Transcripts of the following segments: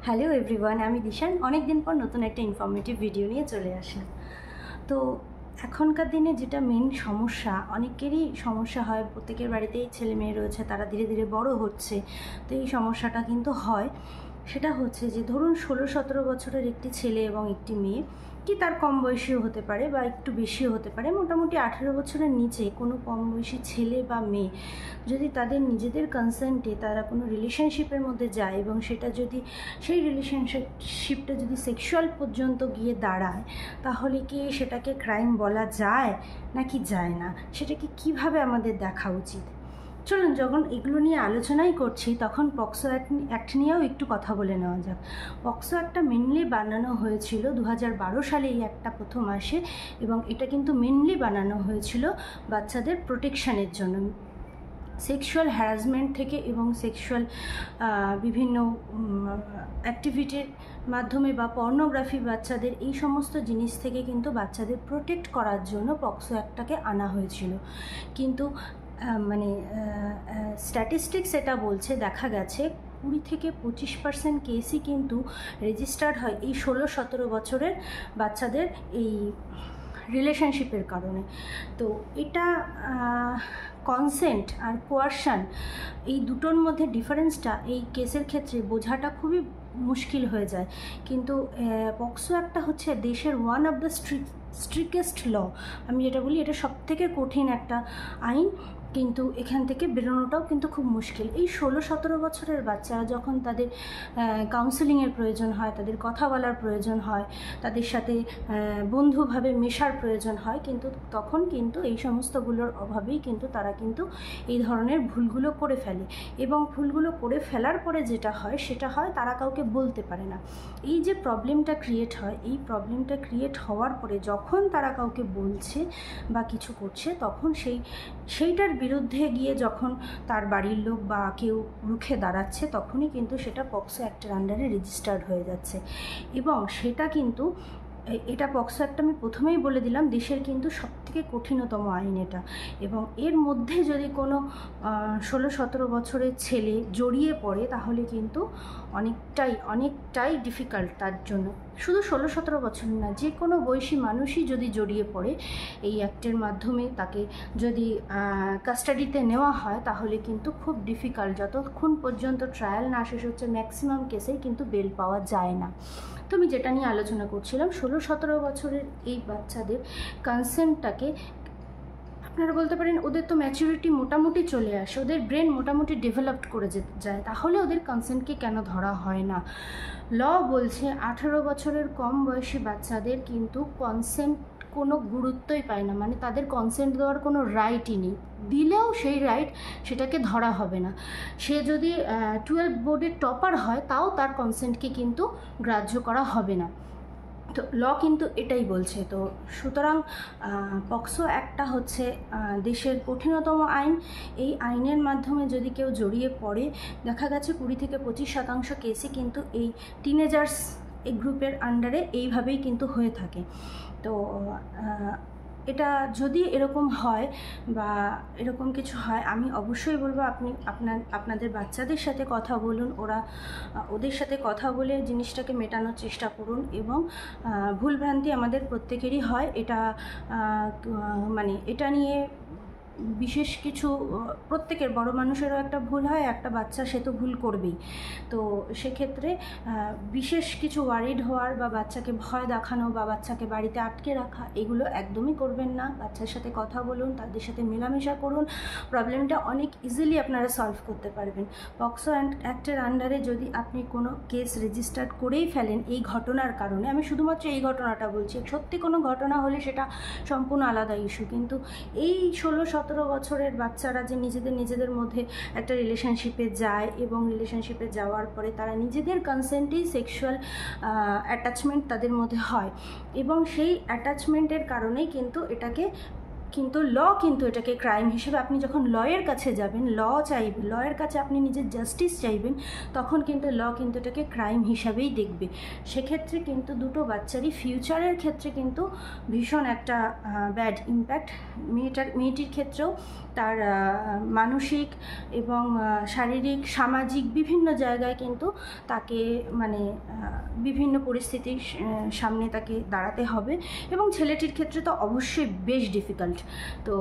Hello everyone, আমি দিশান। অনেক দিন পর নতুন একটা ইনফরমেটিভ ভিডিও নিয়ে চলে আসলাম। তো এখনকার দিনে যেটা মেন সমস্যা, অনেকেরই সমস্যা হয়, প্রত্যেকের বাড়িতেই ছেলে মেয়ে রয়েছে, তারা ধীরে ধীরে বড় হচ্ছে। তো এই সমস্যাটা কিন্তু হয়, সেটা হচ্ছে যে ধরুন 16-17 বছরের একটি ছেলে এবং একটি মেয়ে, কি তার কম বয়সীও হতে পারে বা একটু বেশিও হতে পারে, মোটামুটি 18 বছরের নিচে কোনো কম বয়সী ছেলে বা মেয়ে যদি তাদের নিজেদের কনসেন্টে তারা কোনো রিলেশনশিপের মধ্যে যায় এবং সেটা যদি সেই রিলেশনশিপটা যদি সেক্সুয়াল পর্যন্ত গিয়ে দাঁড়ায়, তাহলে কি সেটাকে ক্রাইম বলা যায় নাকি যায় না, সেটাকে কিভাবে আমাদের দেখা উচিত? চলুন, যখন এগুলো নিয়ে আলোচনাই করছি তখন পক্সো অ্যাক্ট নিয়েও একটু কথা বলে নেওয়া যাক। পক্সো অ্যাক্টটা মেনলি বানানো হয়েছিল 2012 সালে, এই অ্যাক্টটা প্রথম আসে, এবং এটা কিন্তু মেনলি বানানো হয়েছিল বাচ্চাদের প্রোটেকশানের জন্য, সেক্সুয়াল হ্যারাসমেন্ট থেকে এবং সেক্সুয়াল বিভিন্ন অ্যাক্টিভিটির মাধ্যমে বা পর্নোগ্রাফি, বাচ্চাদের এই সমস্ত জিনিস থেকে কিন্তু বাচ্চাদের প্রোটেক্ট করার জন্য পক্সো অ্যাক্টটাকে আনা হয়েছিল। কিন্তু স্ট্যাটিস্টিক্স এটা বলছে, দেখা গেছে 20-25% কেসই কিন্তু রেজিস্টার্ড হয় এই 16-17 বছরের বাচ্চাদের এই রিলেশনশিপের কারণে। তো এটা কনসেন্ট আর কোয়ারশন, এই দুটোর মধ্যে ডিফারেন্সটা এই কেসের ক্ষেত্রে বোঝাটা খুবই মুশকিল হয়ে যায়। কিন্তু পক্সো একটা হচ্ছে দেশের ওয়ান অফ দ্য স্ট্রিকেস্ট ল, আমি যেটা বলি এটা সবথেকে কঠিন একটা আইন, কিন্তু এখান থেকে বেরোনোটাও কিন্তু খুব মুশকিল। এই 16-17 বছরের বাচ্চারা যখন তাদের কাউন্সেলিংয়ের প্রয়োজন হয়, তাদের কথা বলার প্রয়োজন হয়, তাদের সাথে বন্ধুভাবে মেশার প্রয়োজন হয়, কিন্তু তখন কিন্তু এই সমস্তগুলোর অভাবেই কিন্তু তারা কিন্তু এই ধরনের ভুলগুলো করে ফেলে, এবং ভুলগুলো করে ফেলার পরে যেটা হয় সেটা হয় তারা কাউকে বলতে পারে না। এই যে প্রবলেমটা ক্রিয়েট হয়, এই প্রবলেমটা ক্রিয়েট হওয়ার পরে যখন তারা কাউকে বলছে বা কিছু করছে, তখন সেইটার বিরুদ্ধে গিয়ে যখন তার বাড়ির লোক বা কেউ রুখে দাঁড়াচ্ছে, তখনই কিন্তু সেটা পক্সো অ্যাক্টের আন্ডারে রেজিস্টার্ড হয়ে যাচ্ছে। এবং সেটা কিন্তু এটা পক্সো অ্যাক্ট, আমি প্রথমেই বলে দিলাম, দেশের কিন্তু সবথেকে কঠিনতম আইন এটা। এবং এর মধ্যে যদি কোনো 16-17 বছরের ছেলে জড়িয়ে পড়ে, তাহলে কিন্তু অনেকটাই ডিফিকাল্ট তার জন্য। শুধু 16-17 বছর না, যে কোনো বয়সী মানুষই যদি জড়িয়ে পড়ে এই অ্যাক্টের মাধ্যমে, তাকে যদি কাস্টাডিতে নেওয়া হয়, তাহলে কিন্তু খুব ডিফিকাল্ট, যতক্ষণ পর্যন্ত ট্রায়াল না শেষ হচ্ছে ম্যাক্সিমাম কেসেই কিন্তু বেল পাওয়া যায় না। তো আমি যেটা নিয়ে আলোচনা করছিলাম, 16-17 বছরের এই বাচ্চাদের কনসেন্টটাকে, আপনারা বলতে পারেন ওদের তো ম্যাচুরিটি মোটামুটি চলে আসে, ওদের ব্রেন মোটামুটি ডেভেলপড করে যেতে যায়, তাহলে ওদের কনসেন্টকে কেন ধরা হয় না? ল বলছে 18 বছরের কম বয়সী বাচ্চাদের কিন্তু কনসেন্ট কোনো গুরুত্বই পায় না, মানে তাদের কনসেন্ট দেওয়ার কোনো রাইটই নেই, দিলেও সেই রাইট সেটাকে ধরা হবে না। সে যদি 12 বোর্ডের টপার হয়, তাও তার কনসেন্টকে কিন্তু গ্রাহ্য করা হবে না। তো ল কিন্তু এটাই বলছে। তো সুতরাং পক্সো অ্যাক্টটা হচ্ছে দেশের কঠিনতম আইন। এই আইনের মাধ্যমে যদি কেউ জড়িয়ে পড়ে, দেখা গেছে 20-25% কেসই কিন্তু এই টিনেজার্স এই গ্রুপের আন্ডারে এইভাবেই কিন্তু হয়ে থাকে। তো এটা যদি এরকম হয় বা এরকম কিছু হয়, আমি অবশ্যই বলবো আপনি আপনাদের বাচ্চাদের সাথে কথা বলুন, ওদের সাথে কথা বলে জিনিসটাকে মেটানোর চেষ্টা করুন। এবং ভুলভ্রান্তি আমাদের প্রত্যেকেরই হয়, এটা নিয়ে বিশেষ কিছু, প্রত্যেকের বড় মানুষেরও একটা ভুল হয়, একটা বাচ্চা সে তো ভুল করবেই। তো সেক্ষেত্রে বিশেষ কিছু ওয়ারিড হওয়ার বা বাচ্চাকে ভয় দেখানো বা বাচ্চাকে বাড়িতে আটকে রাখা, এগুলো একদমই করবেন না। বাচ্চার সাথে কথা বলুন, তাদের সাথে মেলামেশা করুন, প্রবলেমটা অনেক ইজিলি আপনারা সলভ করতে পারবেন। পক্সো অ্যাক্টের আন্ডারে যদি আপনি কোনো কেস রেজিস্টার করেই ফেলেন এই ঘটনার কারণে, আমি শুধুমাত্র এই ঘটনাটা বলছি, সত্যি কোনো ঘটনা হলে সেটা সম্পূর্ণ আলাদা ইস্যু, কিন্তু এই 16-17 বছরের বাচ্চারা যে নিজেদের মধ্যে একটা রিলেশনশিপে যায় এবং রিলেশনশিপে যাওয়ার পরে তারা নিজেদের কনসেন্টেই সেক্সুয়াল অ্যাটাচমেন্ট তাদের মধ্যে হয়, এবং সেই অ্যাটাচমেন্টের কারণেই কিন্তু এটাকে কিন্তু ল কিন্তু এটাকে ক্রাইম হিসেবে, আপনি যখন লয়ের কাছে যাবেন, লয়ের কাছে আপনি নিজের জাস্টিস চাইবেন, তখন কিন্তু ল কিন্তু এটাকে ক্রাইম হিসাবেই দেখবে। সেক্ষেত্রে কিন্তু দুটো বাচ্চারই ফিউচারের ক্ষেত্রে কিন্তু ভীষণ একটা ব্যাড ইম্প্যাক্ট, মেয়েটির ক্ষেত্রেও তার মানসিক এবং শারীরিক, সামাজিক বিভিন্ন জায়গায় কিন্তু তাকে মানে বিভিন্ন পরিস্থিতির সামনে তাকে দাঁড়াতে হবে, এবং ছেলেটির ক্ষেত্রে তো অবশ্যই বেশ ডিফিকাল্ট। তো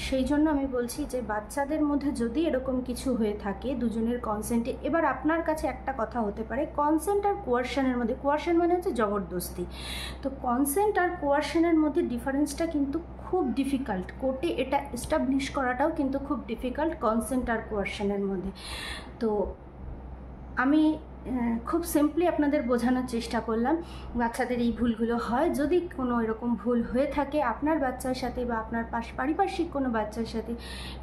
সেই জন্য আমি বলছি যে বাচ্চাদের মধ্যে যদি এরকম কিছু হয়ে থাকে দুজনের কনসেন্টে, এবার আপনার কাছে একটা কথা হতে পারে, কনসেন্ট আর কোয়ারশনের মধ্যে, কোয়ারশন মানে হচ্ছে জবরদস্তি, তো কনসেন্ট আর কোয়ারশনের মধ্যে ডিফারেন্সটা কিন্তু খুব ডিফিকাল্ট, কোর্টে এটা এস্টাবলিশ করাটাও কিন্তু খুব ডিফিকাল্ট কনসেন্ট আর কোয়ারশনের মধ্যে। তো আমি খুব সিম্পলি আপনাদের বোঝানোর চেষ্টা করলাম, বাচ্চাদের এই ভুলগুলো হয়। যদি কোনো এরকম ভুল হয়ে থাকে আপনার বাচ্চার সাথে বা আপনার পারিপার্শ্বিক কোনো বাচ্চার সাথে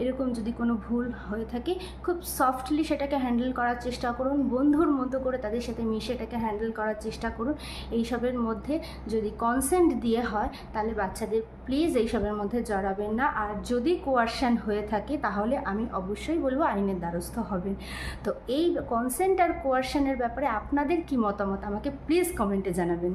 এরকম যদি কোনো ভুল হয়ে থাকে, খুব সফটলি সেটাকে হ্যান্ডেল করার চেষ্টা করুন, বন্ধুর মতো করে তাদের সাথে মিশে এটাকে হ্যান্ডেল করার চেষ্টা করুন। এইসবের মধ্যে যদি কনসেন্ট দিয়ে হয় তাহলে বাচ্চাদের প্লিজ এইসবের মধ্যে জড়াবেন না। আর যদি কোয়ারশন হয়ে থাকে তাহলে আমি অবশ্যই বলবো আইনের দ্বারস্থ হবেন। তো এই কনসেন্ট আর কোয়ারশনের ব্যাপারে আপনাদের কি মতামত আমাকে প্লিজ কমেন্টে জানাবেন।